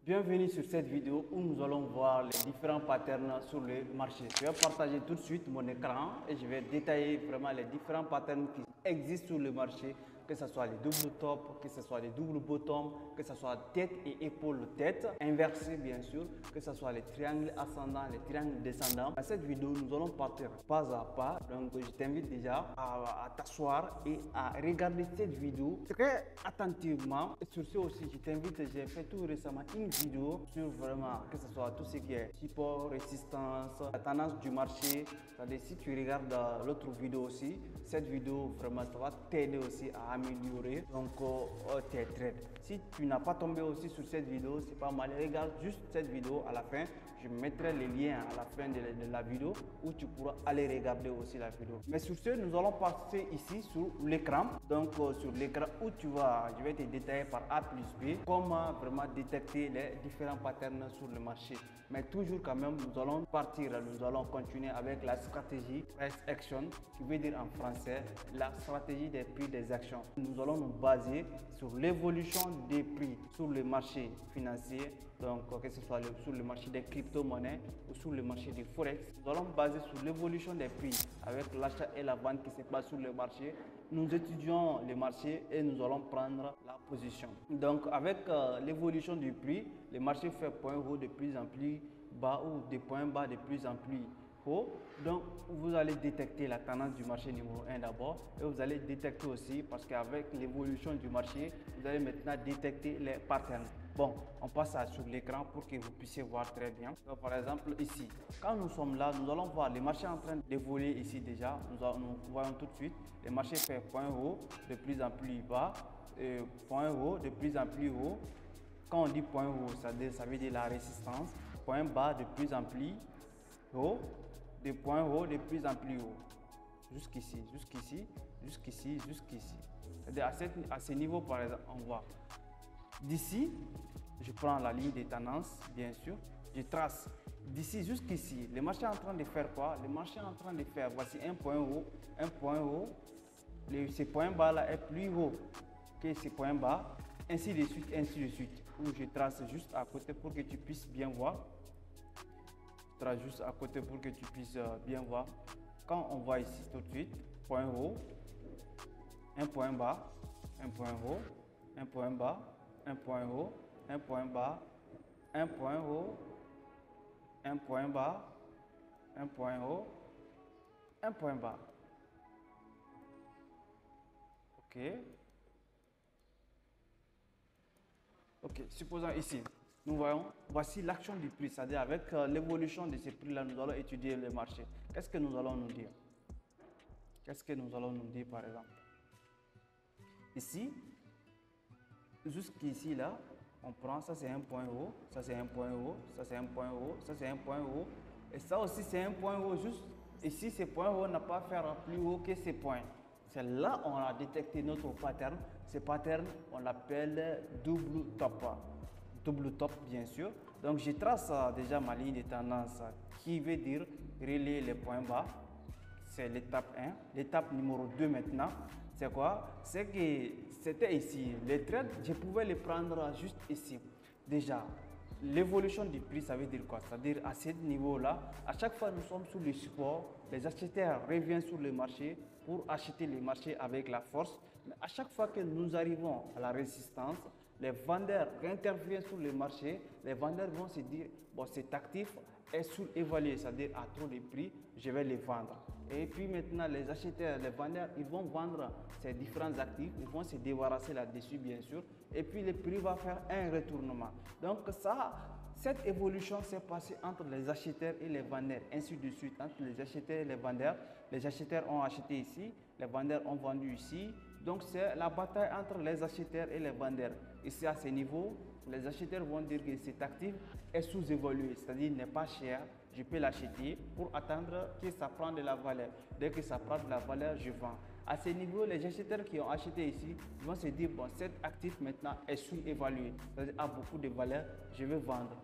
Bienvenue sur cette vidéo où nous allons voir les différents patterns sur le marché. Je vais partager tout de suite mon écran et je vais détailler vraiment les différents patterns qui existent sur le marché, que ce soit les double top, que ce soit les double bottom, que ce soit tête et épaule tête, inversé bien sûr, que ce soit les triangles ascendants, les triangles descendants. Dans cette vidéo, nous allons partir pas à pas. Donc, je t'invite déjà à t'asseoir et à regarder cette vidéo très attentivement. Et sur ce aussi, je t'invite, j'ai fait tout récemment une vidéo sur vraiment que ce soit tout ce qui est support, résistance, la tendance du marché. C'est-à-dire, si tu regardes l'autre vidéo aussi, cette vidéo vraiment ça va t'aider aussi à améliorer donc tes trades. Si tu n'as pas tombé aussi sur cette vidéo, c'est pas mal, regarde juste cette vidéo à la fin. Je mettrai les liens à la fin de la vidéo où tu pourras aller regarder aussi la vidéo. Mais sur ce, nous allons passer ici sur l'écran. Donc sur l'écran où je vais te détailler par A plus B comment vraiment détecter les différents patterns sur le marché. Mais toujours quand même, nous allons continuer avec la stratégie price action, qui veut dire en français la stratégie des prix des actions. Nous allons nous baser sur l'évolution des prix sur le marché financier, donc que ce soit sur le marché des crypto-monnaies ou sur le marché du forex. Nous allons baser sur l'évolution des prix avec l'achat et la vente qui se passe sur le marché. Nous étudions le marché et nous allons prendre la position. Donc avec l'évolution du prix, le marché fait point haut de plus en plus bas ou des points bas de plus en plus haut. Donc vous allez détecter la tendance du marché numéro 1 d'abord et vous allez détecter aussi, parce qu'avec l'évolution du marché, vous allez maintenant détecter les patterns. Bon, on passe sur l'écran pour que vous puissiez voir très bien. Donc, par exemple ici, quand nous sommes là, nous allons voir les marchés en train d'évoluer ici déjà. Nous voyons tout de suite, le marché fait point haut de plus en plus bas, point haut de plus en plus haut. Quand on dit point haut, ça veut dire la résistance. Point bas de plus en plus haut, des points hauts de plus en plus haut. Jusqu'ici, jusqu'ici, jusqu'ici, jusqu'ici. C'est-à-dire à ce niveau, par exemple, on voit. D'ici, je prends la ligne de tendance, bien sûr. Je trace d'ici jusqu'ici. Le marché est en train de faire quoi? Le marché est en train de faire, voici un point haut, un point haut. Ce point bas là est plus haut que ce point bas. Ainsi de suite, ainsi de suite. Où je trace juste à côté pour que tu puisses bien voir. Je trace juste à côté pour que tu puisses bien voir. Quand on voit ici tout de suite, point haut, un point bas, un point haut, un point bas, un point haut, un point bas, un point haut, un point bas, un point haut, un point bas. Ok. Ok, supposons ici, nous voyons, voici l'action du prix, c'est-à-dire avec l'évolution de ces prix-là, nous allons étudier le marché. Qu'est-ce que nous allons nous dire? Qu'est-ce que nous allons nous dire par exemple? Ici, jusqu'ici là, on prend, ça c'est un point haut, ça c'est un point haut, ça c'est un point haut, ça c'est un point haut, et ça aussi c'est un point haut, juste ici, ce point haut n'a pas à faire plus haut que ces points. C'est là on a détecté notre pattern. Ce pattern, on l'appelle double top. Double top, bien sûr. Donc, je trace déjà ma ligne de tendance qui veut dire relier les points bas. C'est l'étape 1. L'étape numéro 2 maintenant, c'est quoi? C'est que c'était ici. Les trades, je pouvais les prendre juste ici. Déjà, l'évolution du prix, ça veut dire quoi? C'est-à-dire à ce niveau-là, à chaque fois nous sommes sur le support, les acheteurs reviennent sur le marché pour acheter les marchés avec la force. Mais à chaque fois que nous arrivons à la résistance, les vendeurs interviennent sur le marché. Les vendeurs vont se dire, bon, cet actif est sous-évalué, c'est-à-dire à trop de prix, je vais les vendre. Et puis maintenant, les acheteurs, les vendeurs, ils vont vendre ces différents actifs, ils vont se débarrasser là-dessus, bien sûr. Et puis le prix va faire un retournement. Donc cette évolution s'est passée entre les acheteurs et les vendeurs, ainsi de suite, entre les acheteurs et les vendeurs. Les acheteurs ont acheté ici, les vendeurs ont vendu ici. Donc c'est la bataille entre les acheteurs et les vendeurs. Ici à ce niveau, les acheteurs vont dire que cet actif est sous-évalué, c'est-à-dire n'est pas cher, je peux l'acheter pour attendre que ça prenne de la valeur. Dès que ça prend de la valeur, je vends. À ce niveau, les acheteurs qui ont acheté ici vont se dire, bon, cet actif maintenant est sous-évalué, c'est-à-dire a beaucoup de valeur, je vais vendre.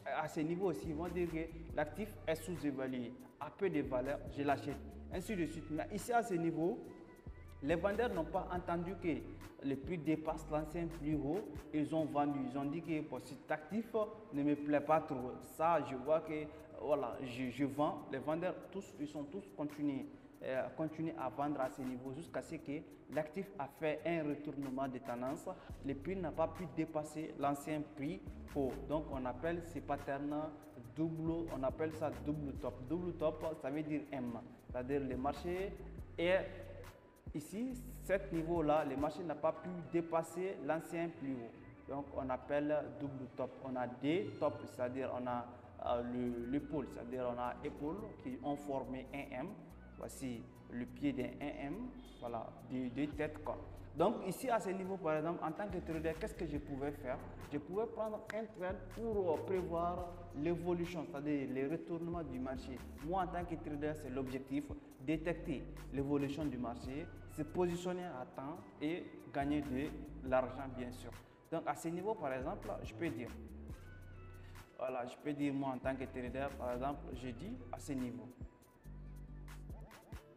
À ce niveau aussi, ils vont dire que l'actif est sous-évalué, a peu de valeur, je l'achète, ainsi de suite. Mais ici à ce niveau, Les vendeurs n'ont pas entendu que le prix dépasse l'ancien plus haut. Ils ont vendu. Ils ont dit que bon, cet actif ne me plaît pas trop. Ça, je vois que voilà, je vends. Les vendeurs, tous, ils sont tous continués à vendre à ce niveau jusqu'à ce que l'actif a fait un retournement de tendance. Le prix n'a pas pu dépasser l'ancien prix haut. Donc, on appelle ces patterns double, on appelle ça double top. Double top, ça veut dire M. C'est-à-dire le marché est ici, cet niveau-là, le marché n'a pas pu dépasser l'ancien plus haut. Donc, on appelle double top. On a des tops, c'est-à-dire on a l'épaule, c'est-à-dire on a épaule qui ont formé un M. Voici le pied d'un 1M, voilà, deux têtes quoi. Donc ici à ce niveau par exemple, en tant que trader, qu'est-ce que je pouvais faire? Je pouvais prendre un trade pour prévoir l'évolution, c'est-à-dire les retournements du marché. Moi en tant que trader, c'est l'objectif, détecter l'évolution du marché, se positionner à temps et gagner de l'argent bien sûr. Donc à ce niveau par exemple, je peux dire, voilà, je peux dire moi en tant que trader par exemple, je dis à ce niveau.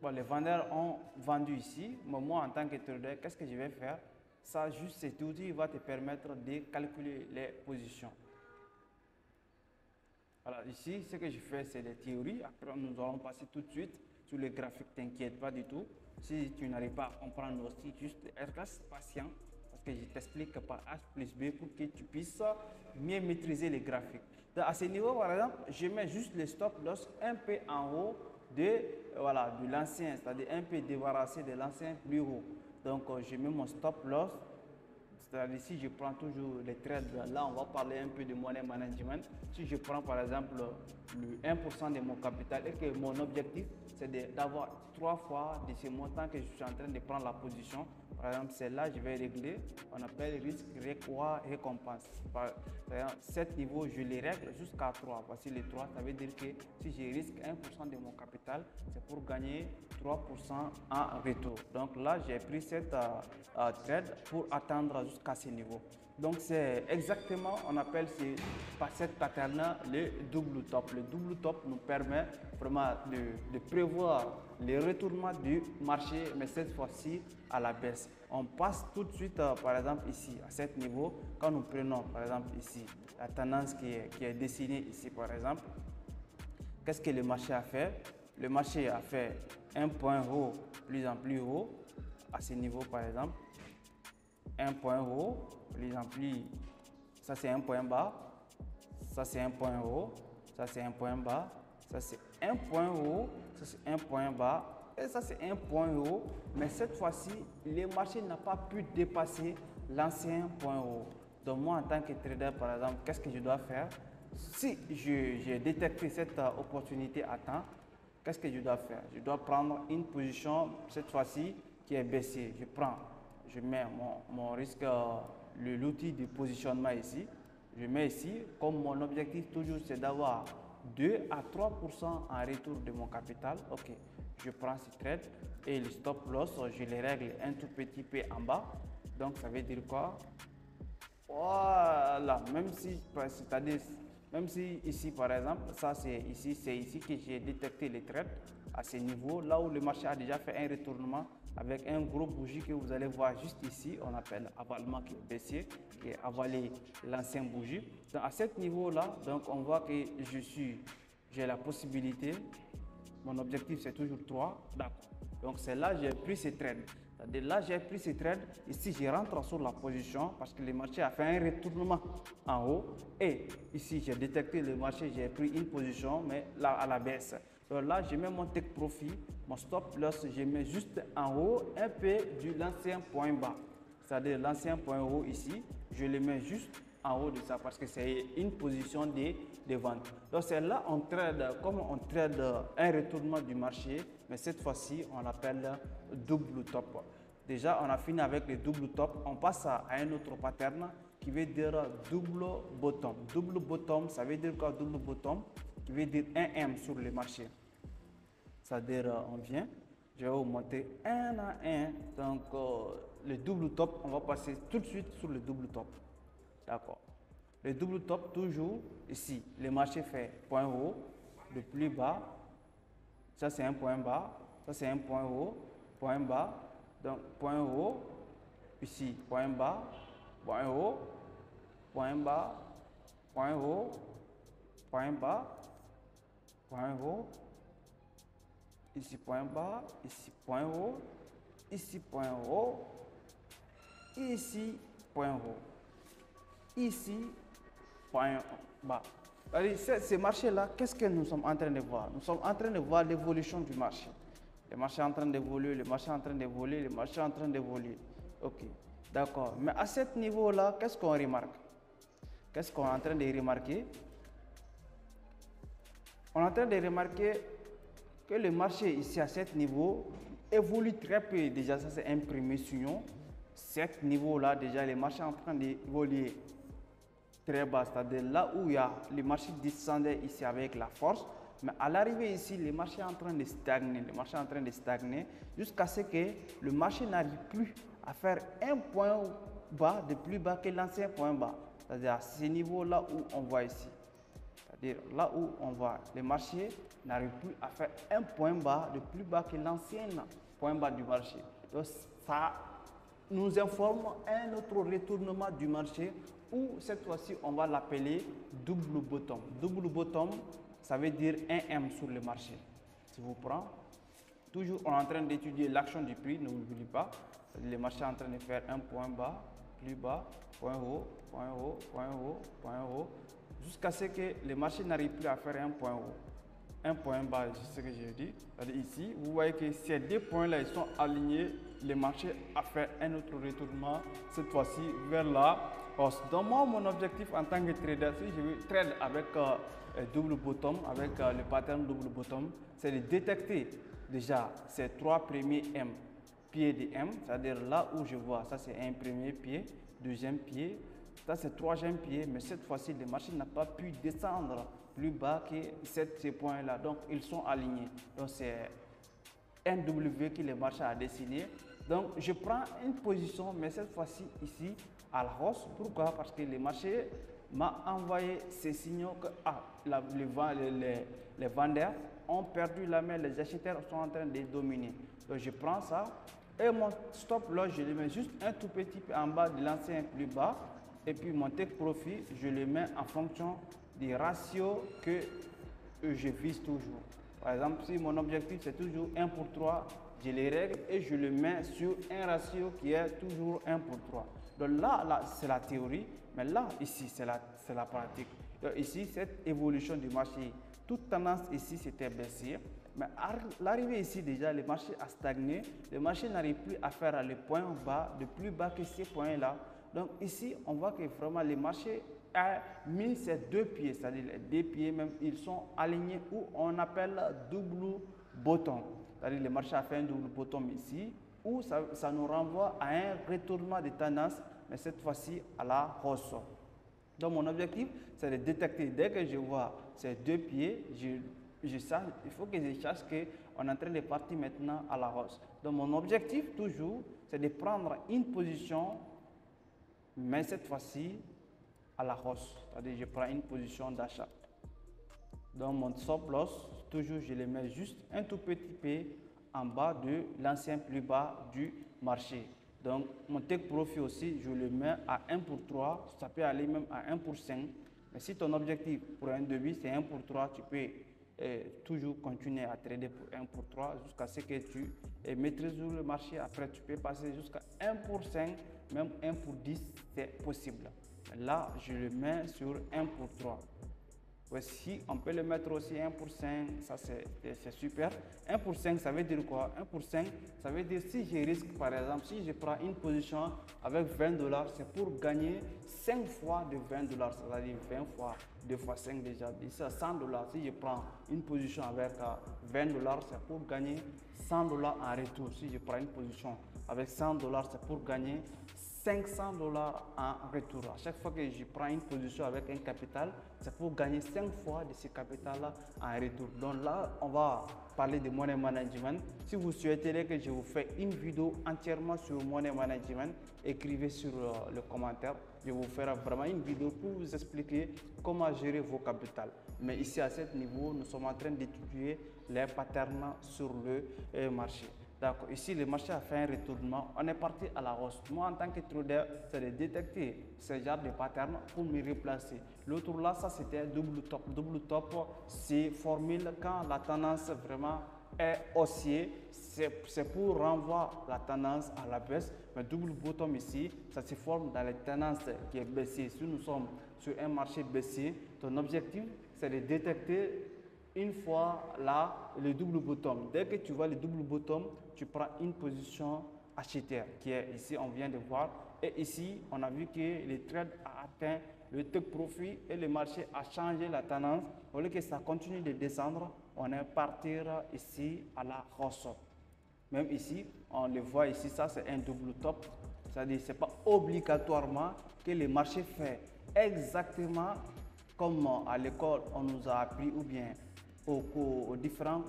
Bon, les vendeurs ont vendu ici, mais moi en tant que trader, qu'est-ce que je vais faire? Ça, juste cet outil va te permettre de calculer les positions. Alors ici, ce que je fais, c'est des théories. Après, nous allons passer tout de suite sur les graphiques, t'inquiète pas du tout. Si tu n'arrives pas à comprendre aussi, juste reste patient parce que je t'explique par H plus B pour que tu puisses mieux maîtriser les graphiques. Donc, à ce niveau, par exemple, je mets juste les stop loss un peu en haut de l'ancien, c'est-à-dire un peu débarrassé de l'ancien plus haut. Donc, je mets mon stop loss. C'est-à-dire si je prends toujours les trades, là on va parler un peu de money management. Si je prends par exemple le 1% de mon capital et que mon objectif c'est d'avoir 3 fois de ce montant que je suis en train de prendre la position. Par exemple, celle-là, je vais régler, on appelle risque, reward, récompense. Par exemple, 7 niveaux, je les règle jusqu'à 3. Voici les 3, ça veut dire que si je risque 1% de mon capital, c'est pour gagner 3% en retour. Donc là, j'ai pris cette trade pour atteindre jusqu'à ce niveau. Donc c'est exactement, on appelle par cette pattern le double top. Le double top nous permet vraiment de prévoir les retournements du marché, mais cette fois-ci à la baisse. On passe tout de suite, par exemple ici, à cet niveau, quand nous prenons par exemple ici, la tendance qui est dessinée ici par exemple, qu'est-ce que le marché a fait? Le marché a fait un point haut, plus en plus haut, à ce niveau par exemple, un point haut, plus en plus, ça c'est un point bas, ça c'est un point haut, ça c'est un point bas, ça c'est un point haut, ça c'est un point bas, et ça c'est un point haut, mais cette fois-ci, le marché n'a pas pu dépasser l'ancien point haut. Donc moi en tant que trader par exemple, qu'est-ce que je dois faire? Si j'ai détecté cette opportunité à temps, qu'est-ce que je dois faire? Je dois prendre une position, cette fois-ci, qui est baissée. Je mets mon risque, l'outil de positionnement ici. Je mets ici, comme mon objectif toujours c'est d'avoir 2 à 3% en retour de mon capital. Ok, je prends ce trade et le stop loss, je les règle un tout petit peu en bas. Donc ça veut dire quoi? Voilà, c'est-à-dire, même si ici par exemple, c'est ici que j'ai détecté les trades à ce niveau, là où le marché a déjà fait un retournement avec un gros bougie que vous allez voir juste ici, on appelle avalement qui est baissier, qui est avalé l'ancien bougie. Donc à ce niveau-là, donc on voit que j'ai la possibilité, mon objectif c'est toujours 3, d'accord. Donc c'est là j'ai pris ces trades. Là, j'ai pris ce trade. Ici, je rentre sur la position parce que le marché a fait un retournement en haut. Et ici, j'ai détecté le marché, j'ai pris une position, mais là, à la baisse. Donc là, je mets mon take profit, mon stop loss, je mets juste en haut un peu de l'ancien point bas. C'est-à-dire l'ancien point haut ici, je le mets juste en haut de ça parce que c'est une position de vente. Donc c'est là on trade, comme on trade un retournement du marché, mais cette fois-ci on l'appelle double top. Déjà on a fini avec le double top, on passe à un autre pattern qui veut dire double bottom. Double bottom, ça veut dire quoi double bottom? Qui veut dire un M sur le marché. C'est-à-dire on vient, je vais vous montrer un à un. Donc le double top, on va passer tout de suite sur le double top. D'accord. Le double top, toujours ici, le marché fait point haut, le plus bas, ça c'est un point bas, ça c'est un point haut, point bas, Donc, point haut, ici, point bas, point haut, point bas, point haut, point bas, point haut, ici, point bas, ici, point haut, ici, point haut, ici, point haut, ici, point bas. Ces marchés-là, qu'est-ce que nous sommes en train de voir? Nous sommes en train de voir l'évolution du marché. Le marché est en train d'évoluer, le marché est en train d'évoluer, le marché est en train d'évoluer. Ok, d'accord. Mais à ce niveau-là, qu'est-ce qu'on remarque? Qu'est-ce qu'on est en train de remarquer? On est en train de remarquer que le marché ici à ce niveau évolue très peu. Déjà, ça c'est un premier signal. Cet niveau-là, déjà, le marché est en train d'évoluer très bas. C'est-à-dire là où il y a le marché descendait ici avec la force. Mais à l'arrivée ici, le marché est en train de stagner. Le marché est en train de stagner jusqu'à ce que le marché n'arrive plus à faire un point bas de plus bas que l'ancien point bas. C'est-à-dire à ce niveau-là où on voit ici. C'est-à-dire là où on voit le marché n'arrive plus à faire un point bas de plus bas que l'ancien point bas du marché. Donc ça nous informe un autre retournement du marché où cette fois-ci on va l'appeler double bottom. Double bottom, ça veut dire un M sur le marché. Si vous prenez, toujours on est en train d'étudier l'action du prix, ne l'oubliez pas. Le marché est en train de faire un point bas, plus bas, point haut, point haut, point haut, point haut, jusqu'à ce que le marché n'arrive plus à faire un point haut. Un point bas, c'est ce que j'ai dit. Ici, vous voyez que ces deux points-là, ils sont alignés. Le marché a fait un autre retournement, cette fois-ci vers la hausse. Donc moi, mon objectif en tant que trader, si je veux trade avec double bottom, avec le pattern double bottom, c'est de détecter déjà ces trois premiers M, pieds de M, c'est-à-dire là où je vois, ça c'est un premier pied, deuxième pied, ça c'est troisième pied, mais cette fois-ci, le marché n'a pas pu descendre plus bas que ces points-là. Donc, ils sont alignés. Donc, c'est un W que le marché a dessiné. Donc, je prends une position, mais cette fois-ci, ici, à la hausse. Pourquoi? Parce que le marché m'a envoyé ces signaux que les vendeurs ont perdu la main, les acheteurs sont en train de dominer. Donc, je prends ça et mon stop loss, je le mets juste un tout petit peu en bas de l'ancien plus bas. Et puis, mon take profit, je le mets en fonction des ratios que je vise toujours. Par exemple, si mon objectif c'est toujours 1 pour 3, je les règle et je le mets sur un ratio qui est toujours 1 pour 3. Donc là c'est la théorie, mais là, ici, c'est la pratique. Donc ici, cette évolution du marché, toute tendance ici, c'était baissier. Mais à l'arrivée ici, déjà, le marché a stagné. Le marché n'arrive plus à faire le point bas, de plus bas que ces points-là. Donc ici, on voit que vraiment le marché a mis ces deux pieds, c'est-à-dire les deux pieds même, ils sont alignés où on appelle double bottom. C'est-à-dire le marché a fait un double bottom ici, où ça nous renvoie à un retournement de tendance, mais cette fois-ci à la hausse. Donc mon objectif, c'est de détecter, dès que je vois ces deux pieds, il faut que je sache qu'on est en train de partir maintenant à la hausse. Donc mon objectif toujours, c'est de prendre une position, mais cette fois-ci à la hausse, c'est-à-dire je prends une position d'achat. Donc mon stop loss, toujours je le mets juste un tout petit peu en bas de l'ancien plus bas du marché. Donc mon take profit aussi, je le mets à 1 pour 3, ça peut aller même à 1 pour 5. Mais si ton objectif pour un début c'est 1 pour 3, tu peux toujours continuer à trader pour 1 pour 3 jusqu'à ce que tu maîtrises le marché. Après tu peux passer jusqu'à 1 pour 5, même 1 pour 10, c'est possible. Là, je le mets sur 1 pour 3. Si on peut le mettre aussi 1 pour 5, ça c'est super. 1 pour 5, ça veut dire quoi? 1 pour 5, ça veut dire si je risque, par exemple, si je prends une position avec 20 $, c'est pour gagner 5 fois de 20 $, c'est-à-dire 20 fois 2 fois 5 déjà, c'est 100 $. Si je prends une position avec 20 $, c'est pour gagner 100 $ en retour. Si je prends une position avec 100 $, c'est pour gagner 500 $ en retour. À chaque fois que je prends une position avec un capital, c'est pour gagner 5 fois de ce capital-là en retour. Donc là, on va parler de money management. Si vous souhaitez que je vous fasse une vidéo entièrement sur money management, écrivez sur le commentaire. Je vous ferai vraiment une vidéo pour vous expliquer comment gérer vos capitales. Mais ici, à ce niveau, nous sommes en train d'étudier les patterns sur le marché. D'accord, ici le marché a fait un retournement, on est parti à la hausse. Moi en tant que trader, c'est de détecter ce genre de pattern pour me replacer. L'autre là, ça c'était double top. Double top, c'est formule quand la tendance vraiment est haussière, c'est pour renvoyer la tendance à la baisse. Mais double bottom ici, ça se forme dans les tendances qui est baissière. Si nous sommes sur un marché baissier, ton objectif c'est de détecter une fois là le double bottom. Dès que tu vois le double bottom, tu prends une position acheteur qui est ici, on vient de voir. Et ici, on a vu que le trade a atteint le take profit et le marché a changé la tendance. Au lieu que ça continue de descendre, on est parti ici à la hausse. Même ici, on le voit ici, ça c'est un double top. C'est-à-dire que ce n'est pas obligatoirement que le marché fait exactement comme à l'école on nous a appris ou bien aux différents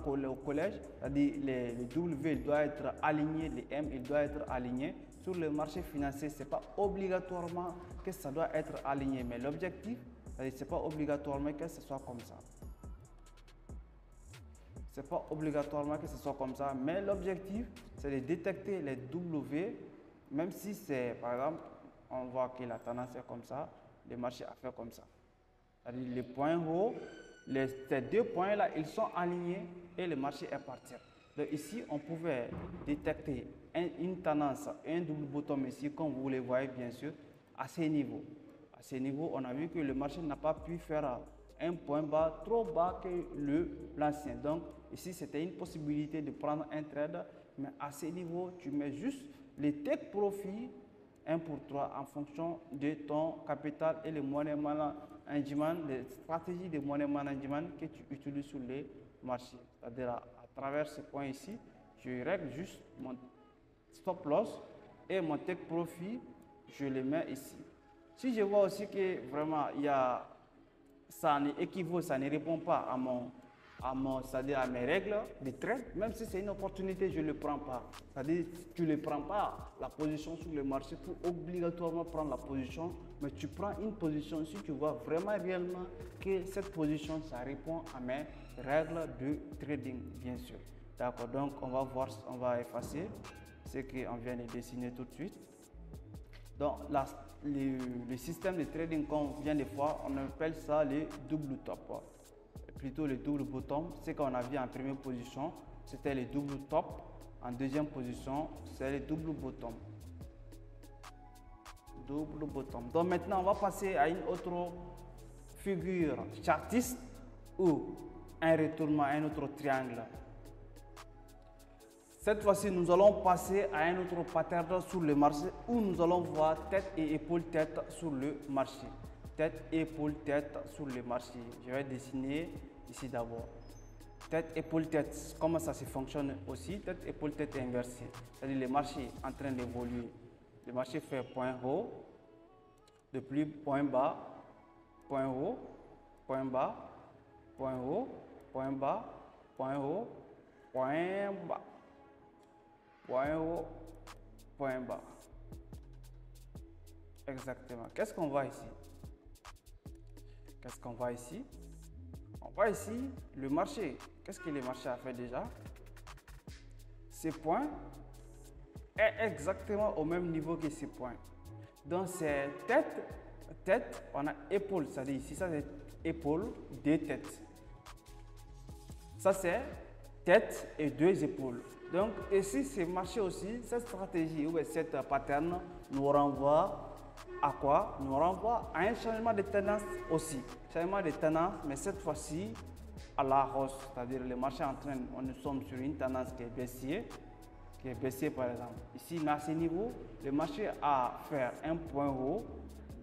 collèges. C'est-à-dire le W il doit être aligné, le M il doit être aligné. Sur le marché financier, ce n'est pas obligatoirement que ça doit être aligné, mais l'objectif, ce n'est pas obligatoirement que ce soit comme ça. Ce n'est pas obligatoirement que ce soit comme ça, mais l'objectif, c'est de détecter les W, même si c'est, par exemple, on voit que la tendance est comme ça, le marché a fait comme ça. C'est-à-dire les points hauts, ces deux points-là, ils sont alignés et le marché est parti. Donc ici, on pouvait détecter une tendance, un double bottom ici, comme vous le voyez bien sûr, à ces niveaux. À ces niveaux, on a vu que le marché n'a pas pu faire un point bas trop bas que l'ancien. Donc ici, c'était une possibilité de prendre un trade, mais à ces niveaux, tu mets juste les take profit 1 pour 3 en fonction de ton capital et le money management, les stratégies de money management que tu utilises sur les marchés. C'est-à-dire à travers ce point ici, je règle juste mon stop loss et mon take profit, je le mets ici. Si je vois aussi que vraiment ça équivaut, ça ne répond pas c'est-à-dire à mes règles de trade, même si c'est une opportunité, je ne le prends pas. C'est-à-dire tu ne prends pas la position sur le marché pour obligatoirement prendre la position, mais tu prends une position si tu vois vraiment réellement que cette position, ça répond à mes règles de trading, bien sûr. D'accord, donc on va voir, on va effacer ce qu'on vient de dessiner tout de suite. Donc le système de trading qu'on vient de voir, on appelle ça le double top. Plutôt le double bottom, ce qu'on a vu en première position, c'était le double top. En deuxième position, c'est le double bottom. Double bottom. Donc maintenant, on va passer à une autre figure chartiste ou un retournement, un autre triangle. Cette fois-ci, nous allons passer à un autre pattern sur le marché où nous allons voir tête et épaule tête sur le marché. Tête, épaule, tête sur le marché. Je vais dessiner ici d'abord. Tête, épaule, tête. Comment ça se fonctionne aussi? Tête, épaule, tête inversée. C'est-à-dire le marché en train d'évoluer. Le marché fait point haut, depuis point bas, point haut, point bas, point haut, point bas, point haut, point bas, point haut, point bas. Exactement. Qu'est-ce qu'on voit ici? Qu'est-ce qu'on voit ici? On voit ici le marché. Qu'est-ce que le marché a fait déjà? Ce point est exactement au même niveau que ce point. Donc c'est tête, on a épaule, c'est-à-dire ici ça c'est épaule, deux têtes. Ça c'est tête et deux épaules. Donc ici ce marché aussi, cette stratégie ou cette pattern nous renvoie à quoi? Nous renvoie à un changement de tendance aussi. Changement de tendance, mais cette fois-ci à la hausse. C'est-à-dire le marché en train, nous sommes sur une tendance qui est baissière par exemple. Ici, mais à ce niveau, le marché a fait un point haut.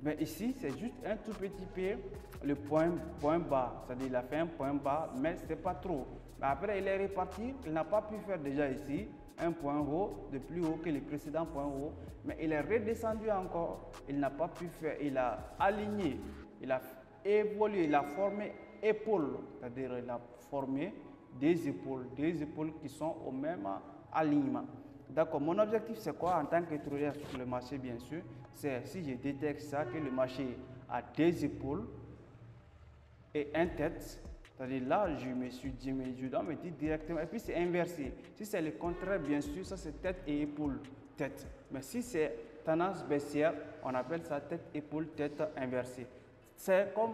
Mais ici, c'est juste un tout petit peu le point bas. C'est-à-dire il a fait un point bas, mais ce n'est pas trop. Mais après, il est reparti. Il n'a pas pu faire déjà ici un point haut, de plus haut que le précédent point haut, mais il est redescendu encore, il n'a pas pu faire, il a aligné, il a évolué, il a formé épaule, c'est-à-dire il a formé des épaules qui sont au même alignement. D'accord, mon objectif c'est quoi en tant que trader sur le marché bien sûr, c'est si je détecte ça, que le marché a des épaules et une tête, C'est-à-dire là, je dois me dire directement. Et puis c'est inversé. Si c'est le contraire, bien sûr, ça c'est tête et épaule, tête. Mais si c'est tendance baissière, on appelle ça tête, épaule, tête inversée. C'est comme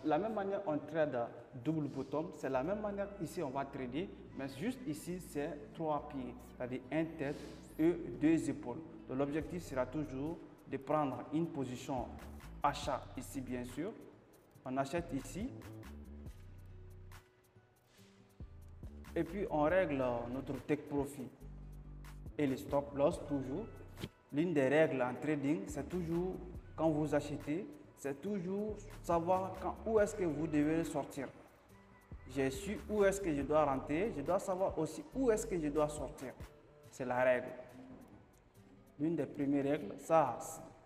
la même manière on trade double bottom, c'est la même manière ici on va trader, mais juste ici c'est 3 pieds, c'est-à-dire une tête et 2 épaules. Donc l'objectif sera toujours de prendre une position achat ici bien sûr. On achète ici. Et puis on règle notre take profit et le stop loss toujours. L'une des règles en trading, c'est toujours quand vous achetez, c'est toujours savoir où est-ce que vous devez sortir. J'ai su où est-ce que je dois rentrer, je dois savoir aussi où est-ce que je dois sortir. C'est la règle. L'une des premières règles, ça,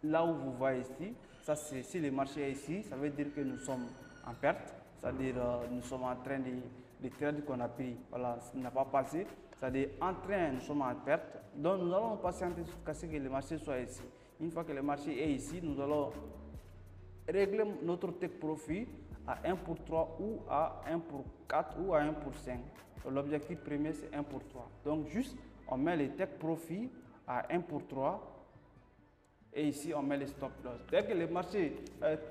là où vous voyez ici, ça c'est si le marché est ici, ça veut dire que nous sommes en perte, c'est-à-dire nous sommes en train de trade qu'on a pris, voilà, ça n'a pas passé, c'est-à-dire en train, nous sommes en perte, donc nous allons patienter jusqu'à ce que le marché soit ici. Une fois que le marché est ici, nous allons régler notre take profit à 1 pour 3 ou à 1 pour 4 ou à 1 pour 5. L'objectif premier c'est 1 pour 3. Donc juste on met les take profit à 1 pour 3 et ici on met les stop loss. Dès que le marché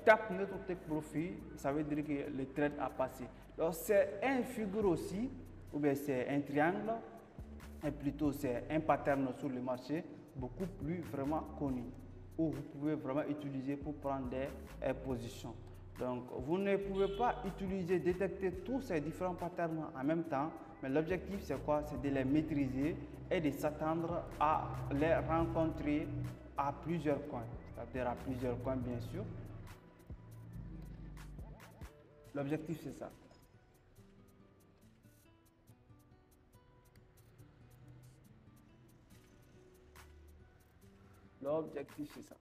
tape notre take profit, ça veut dire que le trade a passé. Donc c'est un figure aussi, ou bien c'est un triangle, et plutôt c'est un pattern sur le marché beaucoup plus vraiment connu, où vous pouvez vraiment utiliser pour prendre des positions. Donc vous ne pouvez pas utiliser, détecter tous ces différents patterns en même temps, mais l'objectif c'est quoi? C'est de les maîtriser et de s'attendre à les rencontrer à plusieurs coins, c'est-à-dire à plusieurs coins bien sûr. L'objectif c'est ça. L'objectif c'est ça.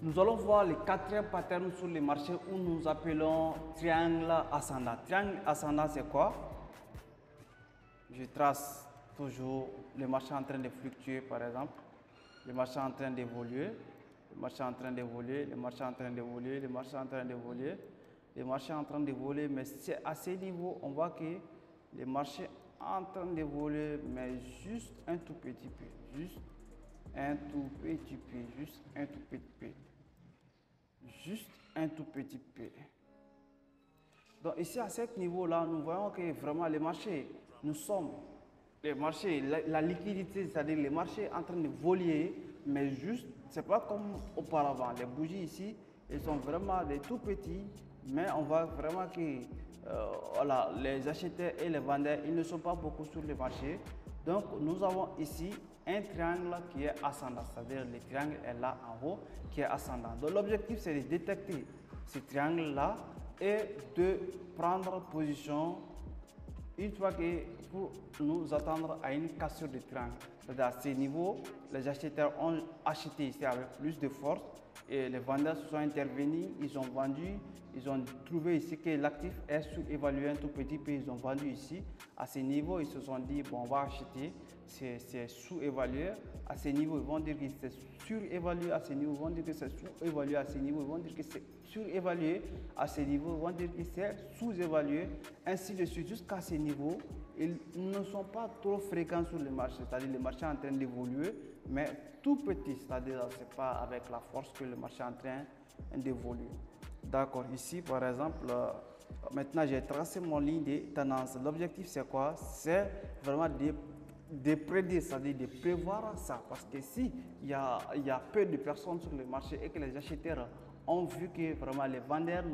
Nous allons voir le quatrième pattern sur les marchés où nous appelons triangle ascendant. Triangle ascendant, c'est quoi? Je trace toujours le marché en train de fluctuer, par exemple. Le marché en train d'évoluer, le marché en train d'évoluer, le marché en train d'évoluer, le marché en train d'évoluer, le marché en train d'évoluer. Mais c'est à ce niveau, on voit que le marché en train d'évoluer, mais juste un tout petit peu, juste un tout petit peu, juste un tout petit peu. Juste un tout petit peu. Donc ici à ce niveau-là, nous voyons que vraiment les marchés, nous sommes, les marchés, la liquidité, c'est-à-dire les marchés en train de voler, mais juste, c'est pas comme auparavant. Les bougies ici, elles sont vraiment des tout petits, mais on voit vraiment que voilà, les acheteurs et les vendeurs, ils ne sont pas beaucoup sur le marché. Donc nous avons ici un triangle qui est ascendant, c'est-à-dire le triangle est là en haut qui est ascendant. Donc l'objectif c'est de détecter ce triangle là et de prendre position une fois que pour nous attendre à une cassure de triangle. C'est-à-dire à ce niveau, les acheteurs ont acheté ici avec plus de force et les vendeurs se sont intervenus, ils ont vendu, ils ont trouvé ici que l'actif est sous-évalué un tout petit peu, ils ont vendu ici. À ce niveau, ils se sont dit, bon, on va acheter, c'est sous-évalué. À ce niveau, ils vont dire que c'est surévalué, à ce niveau, ils vont dire que c'est sous-évalué, à ce niveau, ils vont dire que c'est surévalué, à ce niveau, ils vont dire que c'est sous-évalué, ainsi de suite, jusqu'à ce niveau. Ils ne sont pas trop fréquents sur le marché, c'est-à-dire le marché est en train d'évoluer, mais tout petit, c'est-à-dire ce n'est pas avec la force que le marché est en train d'évoluer. D'accord, ici par exemple, maintenant j'ai tracé mon ligne de tendance. L'objectif c'est quoi? C'est vraiment de de prédire, c'est-à-dire de prévoir ça. Parce que si il y a peu de personnes sur le marché et que les acheteurs ont vu que vraiment les vendeurs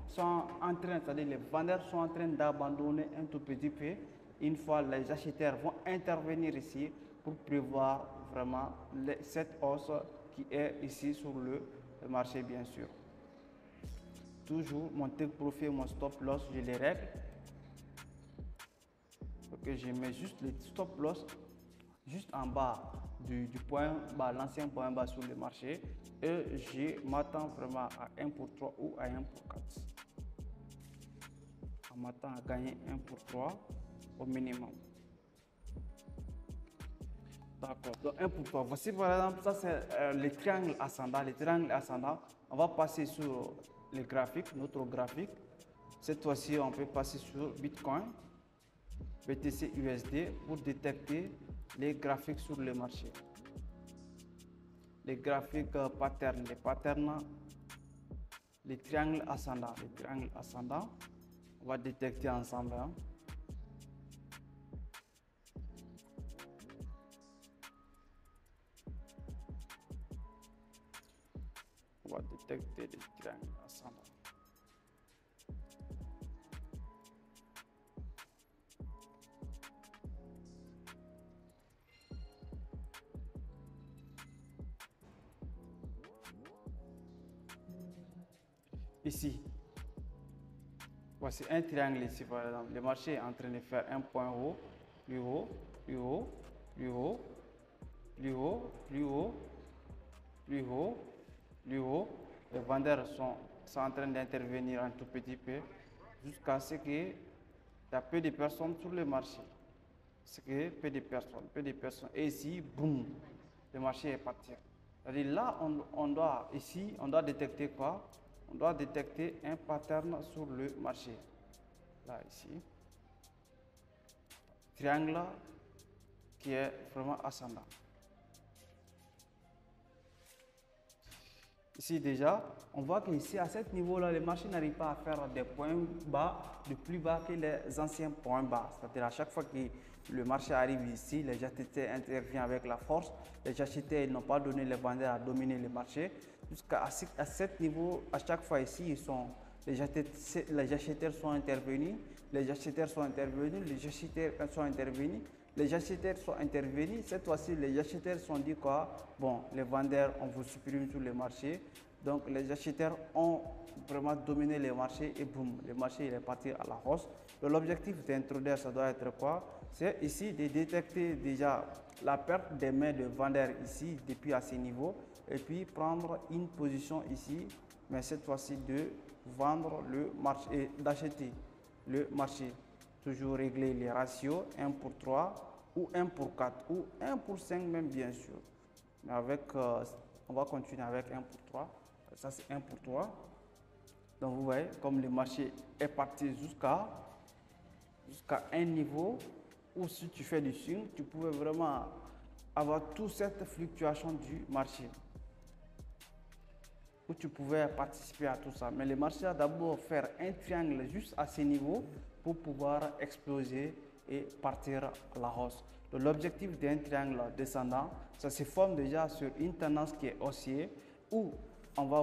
sont en train, c'est-à-dire les vendeurs sont en train d'abandonner un tout petit peu, une fois les acheteurs vont intervenir ici pour prévoir vraiment cette hausse qui est ici sur le marché, bien sûr. Toujours mon take profit, mon stop loss, je les règle. Ok, je mets juste le stop loss juste en bas du point bas, l'ancien point bas sur le marché, et je m'attends vraiment à 1 pour 3 ou à 1 pour 4. On m'attend à gagner 1 pour 3 au minimum. D'accord, donc 1 pour 3. Voici par exemple, ça c'est le triangle ascendant. Le triangle ascendant, on va passer sur le graphique, notre graphique. Cette fois-ci, on peut passer sur Bitcoin, BTC USD pour détecter les graphiques sur le marché. Les graphiques patterns, les patterns, les triangles ascendants. Les triangles ascendants, on va détecter ensemble. Hein. On va détecter les triangles ascendants. Ici, voici un triangle ici par exemple. Le marché est en train de faire un point haut, plus haut, plus haut, plus haut, plus haut, plus haut, plus haut, plus haut. Les vendeurs sont en train d'intervenir un tout petit peu jusqu'à ce qu'il y a peu de personnes sur le marché. C'est que peu de personnes. Et ici, boum, le marché est parti. C'est-à-dire là, on doit détecter quoi? On doit détecter un pattern sur le marché. Là, ici. Triangle qui est vraiment ascendant. Ici déjà, on voit qu'ici à ce niveau-là, le marché n'arrive pas à faire des points bas de plus bas que les anciens points bas. C'est-à-dire à chaque fois que le marché arrive ici, les acheteurs interviennent avec la force. Les acheteurs n'ont pas donné les vendeurs à dominer le marché. Jusqu'à ce niveau, à chaque fois ici, les acheteurs sont intervenus, les acheteurs sont intervenus, les acheteurs sont intervenus. Les acheteurs sont intervenus. Cette fois-ci, les acheteurs sont dit quoi? Bon, les vendeurs, on vous supprime sur le marché. Donc, les acheteurs ont vraiment dominé le marché et boum, le marché il est parti à la hausse. L'objectif d'introduire, ça doit être quoi? C'est ici de détecter déjà la perte des mains de vendeurs ici depuis à ce niveau et puis prendre une position ici, mais cette fois-ci de vendre le marché et d'acheter le marché. Toujours régler les ratios 1 pour 3 ou 1 pour 4 ou 1 pour 5 même bien sûr. Mais avec, on va continuer avec 1 pour 3. Ça c'est 1 pour 3. Donc vous voyez comme le marché est parti jusqu'à un niveau où si tu fais du swing, tu pouvais vraiment avoir toute cette fluctuation du marché. Où tu pouvais participer à tout ça. Mais le marché a d'abord faire un triangle juste à ce niveau pour pouvoir exploser et partir à la hausse. L'objectif d'un triangle descendant, ça se forme déjà sur une tendance qui est haussière où on va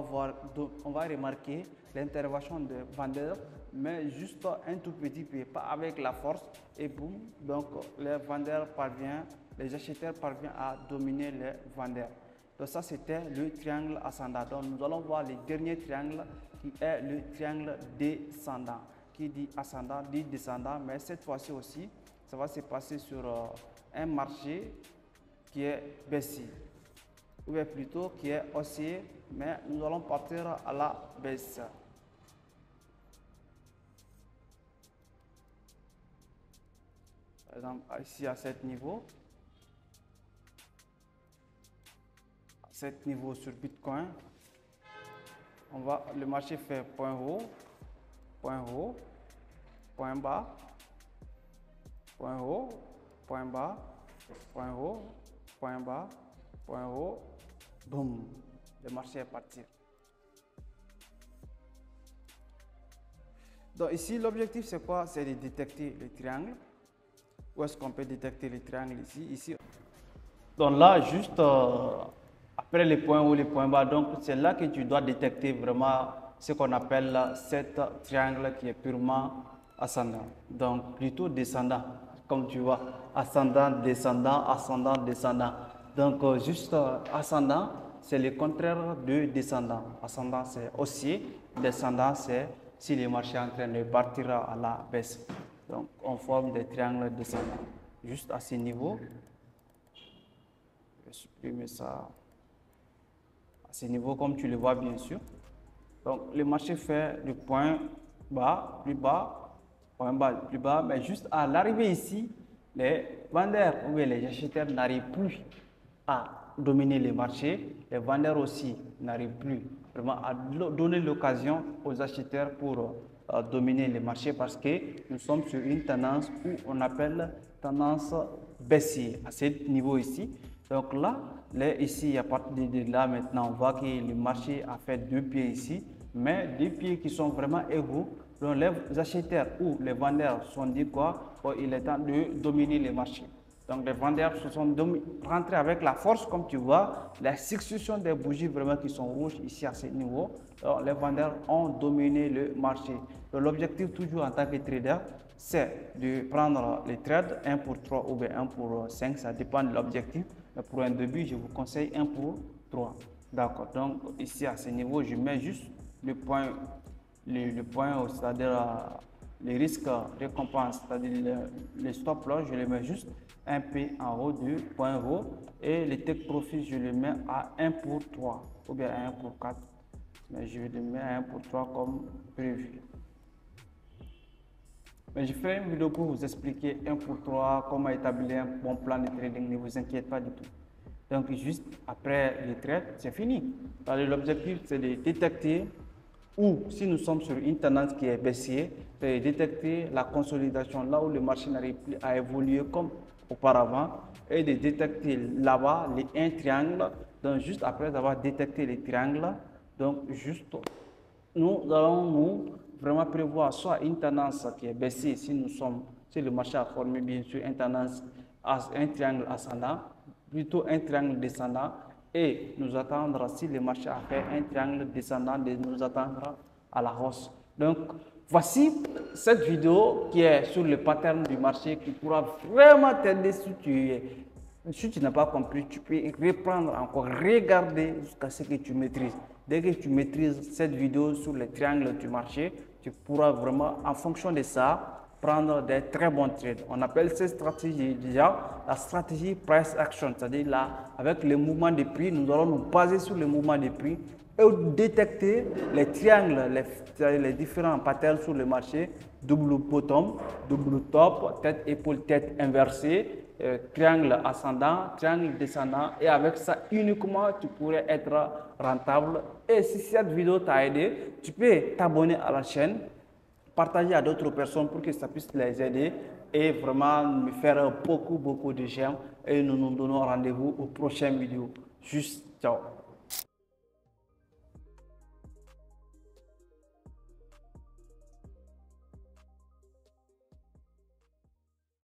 remarquer l'intervention de vendeurs, mais juste un tout petit peu, pas avec la force, et boum, donc les vendeurs parviennent, les acheteurs parviennent à dominer les vendeurs. Donc ça c'était le triangle ascendant. Donc nous allons voir le dernier triangle qui est le triangle descendant. Qui dit ascendant, dit descendant, mais cette fois-ci aussi, ça va se passer sur un marché qui est baissier, ou bien plutôt qui est haussier, mais nous allons partir à la baisse. Par exemple, ici à cet niveau, sur Bitcoin, le marché fait point haut, point haut, point bas, point haut, point bas, point haut, point bas, point haut, boum, le marché est parti. Donc ici, l'objectif c'est quoi? C'est de détecter le triangle. Où est-ce qu'on peut détecter les triangles ici? Ici. Donc là, juste après les points hauts, les points bas, donc c'est là que tu dois détecter vraiment ce qu'on appelle cet triangle qui est purement ascendant. Donc plutôt descendant, comme tu vois, ascendant, descendant, ascendant, descendant. Donc juste ascendant, c'est le contraire de descendant. Ascendant, c'est haussier. Descendant, c'est si le marché est en train de partir à la baisse. Donc on forme des triangles descendants. Juste à ce niveau, je vais supprimer ça. À ce niveau, comme tu le vois bien sûr. Donc le marché fait du point bas, point bas, plus bas, mais juste à l'arrivée ici, les vendeurs ou les acheteurs n'arrivent plus à dominer les marchés. Les vendeurs aussi n'arrivent plus vraiment à donner l'occasion aux acheteurs pour dominer les marchés parce que nous sommes sur une tendance où on appelle tendance baissière à ce niveau ici. Donc là, ici, à partir de là, maintenant, on voit que le marché a fait 2 pieds ici, mais 2 pieds qui sont vraiment égaux. Donc les acheteurs ou les vendeurs se sont dit quoi? Oh, il est temps de dominer les marchés. Donc les vendeurs se sont rentrés avec la force, comme tu vois, la succession des bougies vraiment qui sont rouges ici à ce niveau. Donc, les vendeurs ont dominé le marché. L'objectif toujours en tant que trader, c'est de prendre les trades 1 pour 3 ou bien 1 pour 5, ça dépend de l'objectif. Mais pour un début, je vous conseille 1 pour 3. D'accord, donc ici à ce niveau, je mets juste le point, c'est-à-dire les risques récompenses, c'est-à-dire les stop loss, je les mets juste un P en haut du point haut et les take profit, je les mets à 1 pour 3 ou bien 1 pour 4. Mais je vais les mettre à 1 pour 3 comme prévu. Mais je ferai une vidéo pour vous expliquer 1 pour 3, comment établir un bon plan de trading, ne vous inquiétez pas du tout. Donc juste après les trades, c'est fini. L'objectif c'est de détecter ou si nous sommes sur une tendance qui est baissière, c'est de détecter la consolidation là où le marché n'arrive plus à évoluer comme auparavant et de détecter là-bas un triangle. Donc juste après avoir détecté les triangles, donc juste nous allons vraiment prévoir soit une tendance qui est baissière si le marché a formé bien sûr une tendance, un triangle ascendant, plutôt un triangle descendant et nous attendre si le marché a fait un triangle descendant, de nous attendre à la hausse. Donc voici cette vidéo qui est sur le pattern du marché qui pourra vraiment t'aider si tu n'as pas compris, tu peux reprendre encore, regarder jusqu'à ce que tu maîtrises. Dès que tu maîtrises cette vidéo sur les triangles du marché, tu pourras vraiment, en fonction de ça, prendre des très bons trades. On appelle cette stratégie déjà la stratégie price action, c'est-à-dire là, avec le mouvement de prix, nous allons nous baser sur le mouvement de prix et détecter les triangles, les différents patterns sur le marché, double bottom, double top, tête épaule, tête inversée, triangle ascendant, triangle descendant et avec ça uniquement tu pourrais être rentable. Et si cette vidéo t'a aidé, tu peux t'abonner à la chaîne, partager à d'autres personnes pour que ça puisse les aider et vraiment me faire beaucoup de j'aime et nous nous donnons rendez-vous aux prochaines vidéos. Juste ciao.